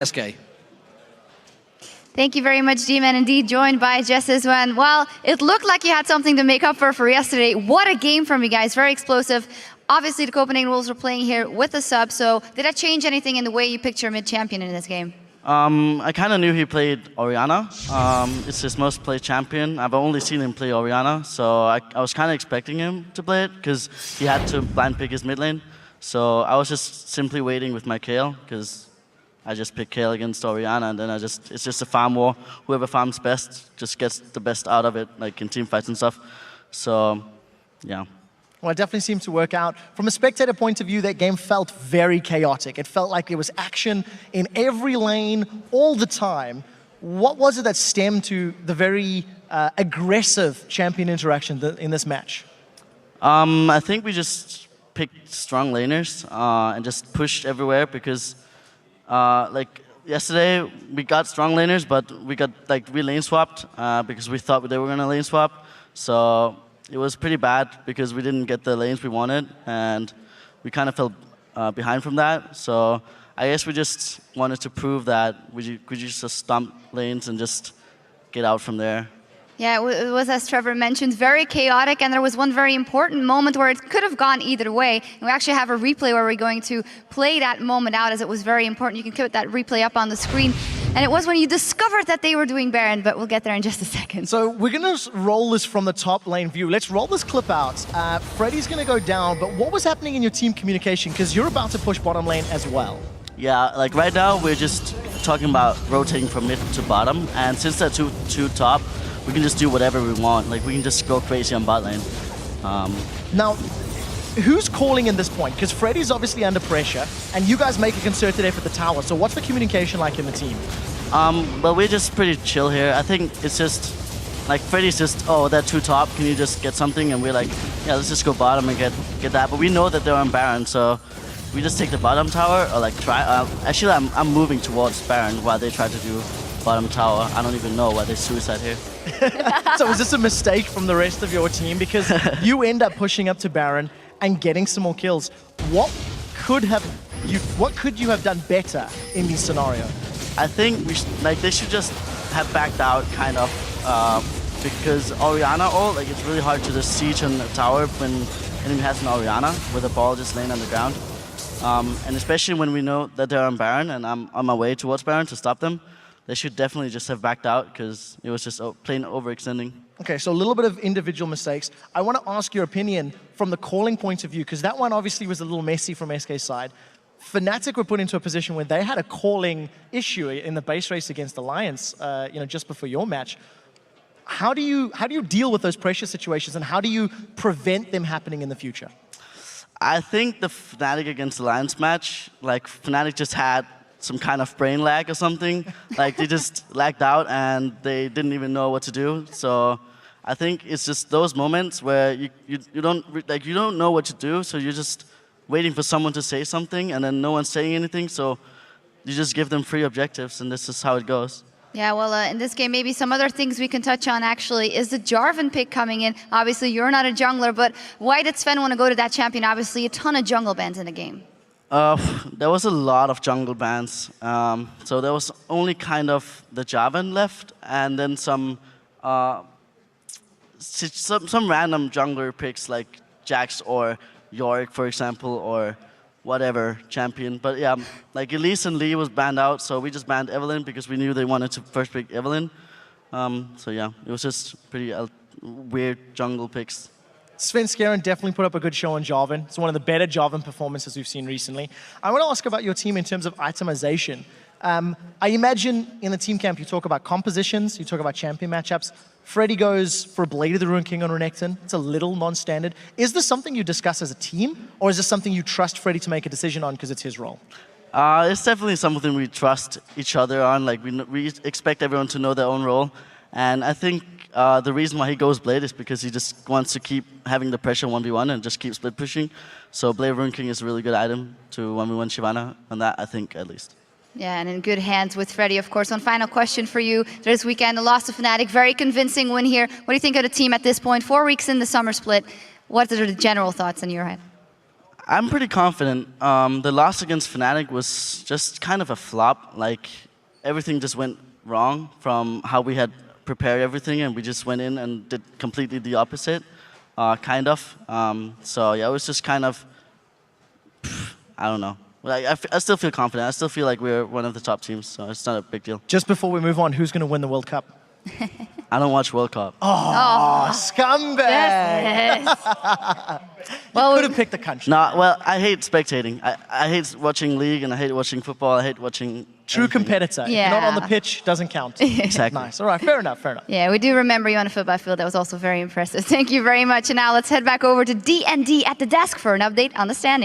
SK. Thank you very much, G-Man. Indeed, joined by Jess as well. Well, it looked like you had something to make up for yesterday. What a game from you guys. Very explosive. Obviously, the Copenhagen Wolves are playing here with a sub, so did that change anything in the way you picked your mid-champion in this game? I kind of knew he played Orianna. It's his most played champion. I've only seen him play Orianna, so I was kind of expecting him to play it because he had to blind pick his mid lane. So I was just simply waiting with my Kayle because I just pick Kayle against Orianna, and then it's just a farm war. Whoever farms best just gets the best out of it, like in team fights and stuff. So, yeah. Well, it definitely seemed to work out. From a spectator point of view, that game felt very chaotic. It felt like there was action in every lane all the time. What was it that stemmed to the very aggressive champion interaction in this match? I think we just picked strong laners and just pushed everywhere because like yesterday we got strong laners, but we got like lane swapped because we thought they were gonna lane swap. So it was pretty bad because we didn't get the lanes we wanted, and we kind of fell behind from that. So I guess we just wanted to prove that we could just stomp lanes and just get out from there. Yeah, it was, as Trevor mentioned, very chaotic, and there was one very important moment where it could have gone either way. And we actually have a replay where we're going to play that moment out, as it was very important. You can put that replay up on the screen. And it was when you discovered that they were doing Baron, but we'll get there in just a second. So we're going to roll this from the top lane view. Let's roll this clip out. Freddy's going to go down, but what was happening in your team communication? Because you're about to push bottom lane as well. Yeah, like right now we're just talking about rotating from mid to bottom, and since they're two top, we can just do whatever we want. Like, we can just go crazy on bot lane. Now, who's calling in this point? Because Freddy's obviously under pressure, and you guys make a concerted effort at the tower. So what's the communication like in the team? Well, we're just pretty chill here. I think it's just, like, Freddy's just, oh, they're too top. Can you just get something? And we're like, yeah, let's just go bottom and get that. But we know that they're on Baron, so we just take the bottom tower, or like try. Actually, I'm moving towards Baron while they try to do bottom tower. I don't even know why they suicide here. So was this a mistake from the rest of your team? Because you end up pushing up to Baron and getting some more kills. What could you have done better in this scenario? I think they should just have backed out, kind of, because Orianna ult, like, it's really hard to just siege on the tower when enemy has an Orianna with a ball just laying on the ground. And especially when we know that they're on Baron and I'm on my way towards Baron to stop them. They should definitely just have backed out because it was just plain overextending. Okay, so a little bit of individual mistakes. I want to ask your opinion from the calling point of view, because that one obviously was a little messy from SK's side. Fnatic were put into a position where they had a calling issue in the base race against Alliance, just before your match. How do you deal with those pressure situations, and how do you prevent them happening in the future? I think the Fnatic against Alliance match, like, Fnatic just had some kind of brain lag or something. Like, they just lagged out and they didn't even know what to do. So I think it's just those moments where you don't know what to do, so you're just waiting for someone to say something, and then no one's saying anything, so you just give them free objectives, and this is how it goes. Yeah, well, in this game, maybe some other things we can touch on, actually, is the Jarvan pick coming in. Obviously, you're not a jungler, but why did Sven want to go to that champion? Obviously, a ton of jungle bans in the game. There was a lot of jungle bans. So there was only kind of the Jarvan left, and then some random jungler picks like Jax or Yorick, for example, or whatever champion. But yeah, like Elise and Lee was banned out, so we just banned Evelyn because we knew they wanted to first pick Evelyn. So yeah, it was just pretty weird jungle picks. Sven Skjern definitely put up a good show on Jarvan. It's one of the better Jarvan performances we've seen recently. I want to ask about your team in terms of itemization. I imagine in the team camp you talk about compositions, you talk about champion matchups. Freddy goes for a Blade of the Ruined King on Renekton. It's a little non-standard. Is this something you discuss as a team, or is this something you trust Freddy to make a decision on because it's his role? It's definitely something we trust each other on. Like, we expect everyone to know their own role. And I think the reason why he goes Blade is because he just wants to keep having the pressure 1v1 and just keep split pushing. So Blade of Ruined King is a really good item to 1v1 Shyvana, and that, I think, at least. Yeah, and in good hands with Freddy, of course. One final question for you. This weekend, the loss to Fnatic, very convincing win here. What do you think of the team at this point? 4 weeks in the summer split. What are the general thoughts in your head? I'm pretty confident. The loss against Fnatic was just kind of a flop. Like, everything just went wrong from how we had prepared everything, and we just went in and did completely the opposite, kind of. So yeah, it was just kind of, I don't know. Like, I still feel confident. I still feel like we're one of the top teams, so it's not a big deal. Just before we move on, who's going to win the World Cup? I don't watch World Cup. Oh, scumbag! Yes. Well, could have picked the country. No, well, I hate spectating. I hate watching league, and I hate watching football. I hate watching True anything. competitor. If you're Yeah. not on the pitch, doesn't count. Exactly. Nice. All right, fair enough, fair enough. Yeah, we do remember you on a football field. That was also very impressive. Thank you very much. And now let's head back over to D&D at the desk for an update on the standings.